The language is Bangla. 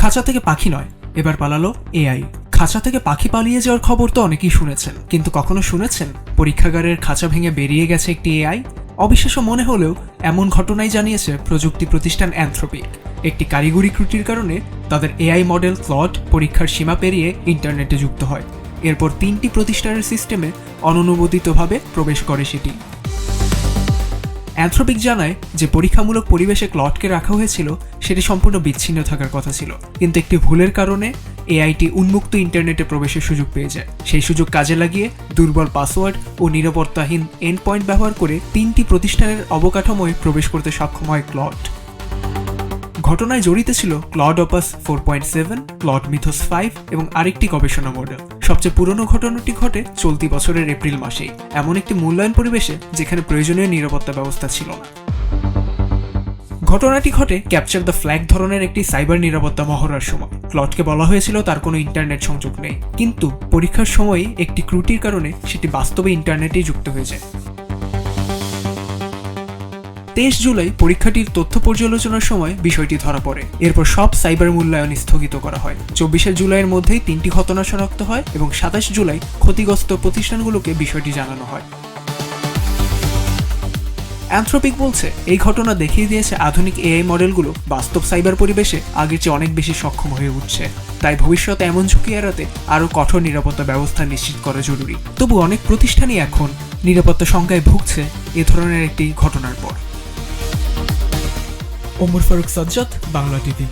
খাঁচা থেকে পাখি নয়, এবার পালালো এআই। খাঁচা থেকে পাখি পালিয়ে যাওয়ার খবর তো অনেকেই শুনেছেন, কিন্তু কখনো শুনেছেন পরীক্ষাগারের খাঁচা ভেঙে বেরিয়ে গেছে একটি এআই? অবিশ্বাস্য মনে হলেও এমন ঘটনাই জানিয়েছে প্রযুক্তি প্রতিষ্ঠান অ্যানথ্রোপিক। একটি কারিগরি ত্রুটির কারণে তাদের এআই মডেল ক্লড পরীক্ষার সীমা পেরিয়ে ইন্টারনেটে যুক্ত হয়। এরপর 3টি প্রতিষ্ঠানের সিস্টেমে অননুমোদিতভাবে প্রবেশ করে সেটি। অ্যানথ্রোপিক জানায় যে পরীক্ষামূলক পরিবেশে ক্লডকে রাখা হয়েছিল সেটি সম্পূর্ণ বিচ্ছিন্ন থাকার কথা ছিল, কিন্তু একটি ভুলের কারণে এআইটি উন্মুক্ত ইন্টারনেটে প্রবেশের সুযোগ পেয়ে যায়। সেই সুযোগ কাজে লাগিয়ে দুর্বল পাসওয়ার্ড ও নিরাপত্তাহীন এন্ড পয়েন্ট ব্যবহার করে 3টি প্রতিষ্ঠানের অবকাঠামোয় প্রবেশ করতে সক্ষম হয় ক্লড। ঘটনায় জড়িত ছিল ক্লড অপাস 4.7, ক্লড মিথোস 5 এবং আরেকটি গবেষণা মডেল। সবচেয়ে পুরনো ঘটনাটি ঘটে চলতি বছরের এপ্রিল মাসেই, এমন একটি মূল্যায়ন পরিবেশে যেখানে প্রয়োজনীয় নিরাপত্তা ব্যবস্থা ছিল না। ঘটনাটি ঘটে ক্যাপচার দ্য ফ্ল্যাগ ধরনের একটি সাইবার নিরাপত্তা মহড়ার সময়। ক্লডকে বলা হয়েছিল তার কোনো ইন্টারনেট সংযোগ নেই, কিন্তু পরীক্ষার সময় একটি ত্রুটির কারণে সেটি বাস্তবে ইন্টারনেটেই যুক্ত হয়ে যায়। 23 জুলাই পরীক্ষাটির তথ্য পর্যালোচনার সময় বিষয়টি ধরা পড়ে। এরপর সব সাইবার মূল্যায়ন স্থগিত করা হয়। 24 জুলাইয়ের মধ্যেই 3টি ঘটনা শনাক্ত হয় এবং 27 জুলাই ক্ষতিগ্রস্ত প্রতিষ্ঠানগুলোকে বিষয়টি জানানো হয়। অ্যানথ্রোপিক বলছে এই ঘটনা দেখিয়ে দিয়েছে আধুনিক এআই মডেলগুলো বাস্তব সাইবার পরিবেশে আগের চেয়ে অনেক বেশি সক্ষম হয়ে উঠছে। তাই ভবিষ্যতে এমন ঝুঁকি এড়াতে আরও কঠোর নিরাপত্তা ব্যবস্থা নিশ্চিত করা জরুরি। তবু অনেক প্রতিষ্ঠানই এখন নিরাপত্তা শঙ্কায় ভুগছে এ ধরনের একটি ঘটনার পর। ওমর ফারুক সাজ্জাদ, বাংলা টিভি।